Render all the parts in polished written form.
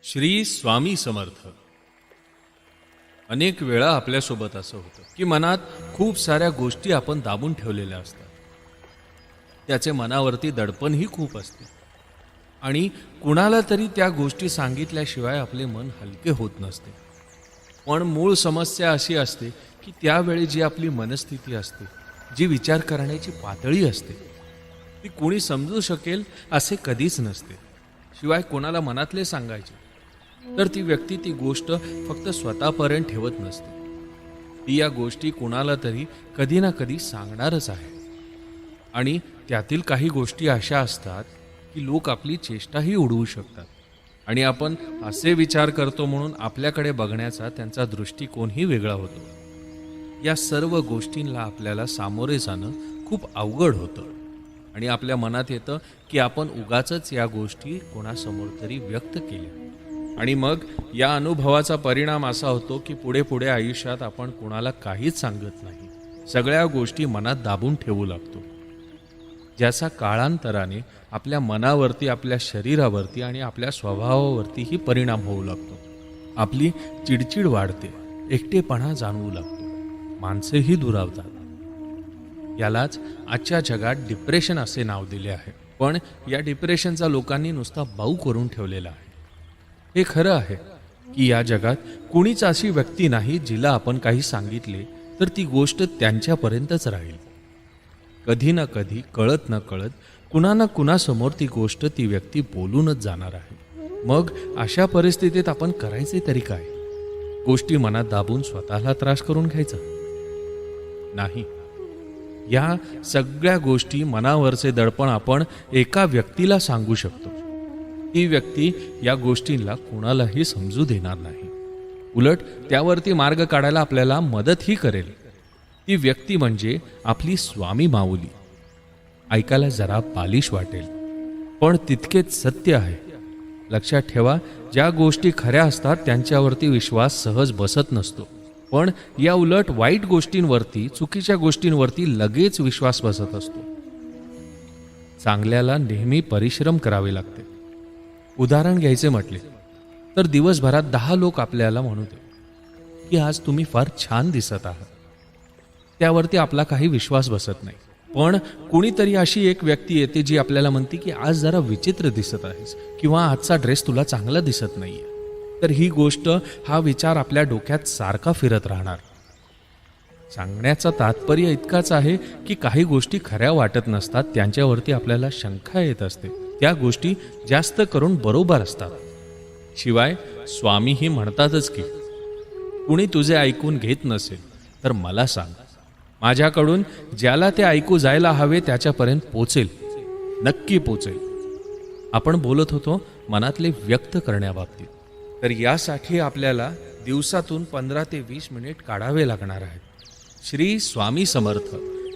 श्री स्वामी समर्थ. अनेक वेळा आपल्यासोबत असं होतं की मनात खूप साऱ्या गोष्टी आपण दाबून ठेवलेल्या असतात. त्याचे मनावरती दडपणही खूप असते आणि कुणाला तरी त्या गोष्टी सांगितल्याशिवाय आपले मन हलके होत नसते. पण मूळ समस्या अशी असते की त्यावेळी जी आपली मनस्थिती असते, जी विचार करण्याची पातळी असते, ती कोणी समजू शकेल असे कधीच नसते. शिवाय कोणाला मनातले सांगायचे तर ती व्यक्ती ती गोष्ट फक्त स्वतःपर्यंत ठेवत नसते. ती या गोष्टी कोणाला तरी कधी ना कधी सांगणारच आहे. आणि त्यातील काही गोष्टी अशा असतात की लोक आपली चेष्टाही उडवू शकतात आणि आपण असे विचार करतो म्हणून आपल्याकडे बघण्याचा त्यांचा दृष्टिकोनही वेगळा होतो. या सर्व गोष्टींना आपल्याला सामोरे जाणं खूप अवघड होतं आणि आपल्या मनात येतं की आपण उगाचच या गोष्टी कोणासमोर तरी व्यक्त केल्या. आणि मग या अनुभवाचा परिणाम असा होतो की पुढे पुढे आयुष्यात आपण कोणाला काहीच सांगत नाही, सगळ्या गोष्टी मनात दाबून ठेवू लागतो, ज्याचा काळांतराने आपल्या मनावरती, आपल्या शरीरावरती आणि आपल्या स्वभावावरतीही परिणाम होऊ लागतो. आपली चिडचिड वाढते, एकटेपणा जाणवू लागतो, माणसेही दुरावतात. यालाच आजच्या जगात डिप्रेशन असे नाव दिले आहे. पण या डिप्रेशनचा लोकांनी नुसता बाऊ करून ठेवलेला आहे. हे खरं आहे की या जगात कुणीच अशी व्यक्ती नाही जिला आपण काही सांगितले तर ती गोष्ट त्यांच्यापर्यंतच राहील. कधी ना कधी, कळत न कळत, कुणा ना कुणासमोर ती गोष्ट ती व्यक्ती बोलूनच जाणार आहे. मग अशा परिस्थितीत आपण करायचे तरी काय? गोष्टी मनात दाबून स्वतःला त्रास करून घ्यायचा नाही. या सगळ्या गोष्टी, मनावरचे दडपण आपण एका व्यक्तीला सांगू शकतो. ती व्यक्ती या गोष्टींना कोणालाही समजू देणार नाही, उलट त्यावरती मार्ग काढायला आपल्याला मदतही करेल. ती व्यक्ती म्हणजे आपली स्वामी माऊली. ऐकायला जरा बालिश वाटेल पण तितकेच सत्य आहे. लक्षात ठेवा, ज्या गोष्टी खऱ्या असतात त्यांच्यावरती विश्वास सहज बसत नसतो, पण या उलट वाईट गोष्टींवरती, चुकीच्या गोष्टींवरती लगेच विश्वास बसत असतो. चांगल्याला नेहमी परिश्रम करावे लागते. उदाहरण घ्यायचे म्हटले तर दिवसभरात 10 लोक आपल्याला म्हणत की आज तुम्ही फार छान दिसत आहात. त्यावरती आपला काही विश्वास बसत नाही. पण कुणीतरी अशी एक व्यक्ती येते जी आपल्याला म्हणते की आज जरा विचित्र दिसत आहेस किंवा आजचा ड्रेस तुला चांगला दिसत नाहीये. तर ही गोष्ट, हा विचार आपल्या डोक्यात सारखा फिरत राहणार. सांगण्याचा तात्पर्य इतकाच आहे की काही गोष्टी खऱ्या वाटत नसतात, त्यांच्यावरती आपल्याला शंका येत असते. त्या गोष्टी जास्त करून बरोबर असतात. शिवाय स्वामीही म्हणतातच की कुणी तुझे ऐकून घेत नसेल तर मला सांग, माझ्याकडून ज्याला ते ऐकू जायला हवे त्याच्यापर्यंत पोचेल, नक्की पोचेल. आपण बोलत होतो मनातले व्यक्त करण्याबाबतीत. तर यासाठी आपल्याला दिवसातून 15 ते 20 मिनिट काढावे लागणार आहेत. श्री स्वामी समर्थ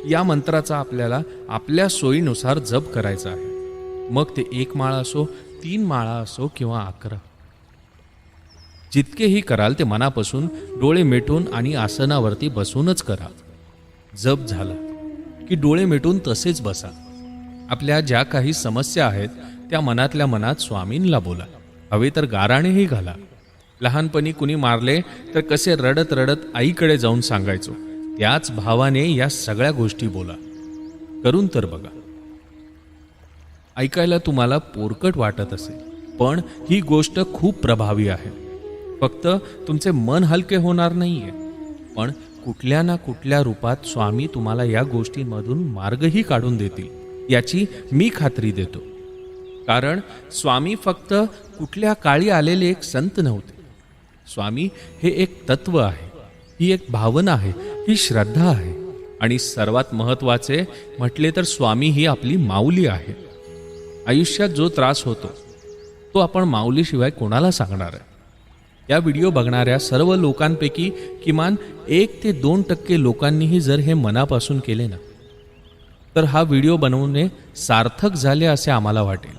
या मंत्राचा आपल्याला आपल्या सोयीनुसार जप करायचा आहे. मग ते 1 माळा असो, 3 माळा असो किंवा 11. जितकेही कराल ते मनापासून डोळे मिटून आणि आसनावरती बसूनच करा. जप झाला की डोळे मिटून तसेच बसा. आपल्या ज्या काही समस्या आहेत त्या मनातल्या मनात स्वामींना बोला. हवे तर गाराणेही घाला. लहानपणी कुणी मारले तर कसे रडत रडत आईकडे जाऊन सांगायचो, त्याच भावाने या सगळ्या गोष्टी बोला. करून तर बघा. ऐकायला तुम्हाला पोरकट वाटत असेल पण ही गोष्ट खूप प्रभावी आहे. फक्त तुमचे मन हलके होणार नाहीये, पण कुठल्या ना कुठल्या रूपात स्वामी तुम्हाला या गोष्टींमधून मार्गही काढून देतील याची मी खात्री देतो. कारण स्वामी फक्त कुठल्या काळी आलेले एक संत नव्हते. स्वामी हे एक तत्व आहे, ही एक भावना आहे, ही श्रद्धा आहे. आणि सर्वात महत्त्वाचे म्हटले तर स्वामी ही आपली माऊली आहे. आयुष्यात जो त्रास होतो तो आपण माऊलीशिवाय कोणाला सांगणार आहे? या व्हिडिओ बघणाऱ्या सर्व लोकांपैकी किमान 1 ते 2% लोकांनीही जर हे मनापासून केले ना, तर हा व्हिडिओ बनवणे सार्थक झाले असे आम्हाला वाटेल.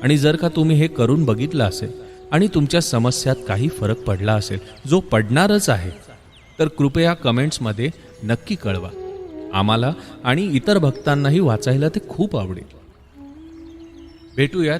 आणि जर का तुम्ही हे करून बघितलं असेल आणि तुमच्या समस्यात काही फरक पडला असेल, जो पडणारच आहे, तर कृपया कमेंट्समध्ये नक्की कळवा. आम्हाला आणि इतर भक्तांनाही वाचायला ते खूप आवडेल. भेटूयात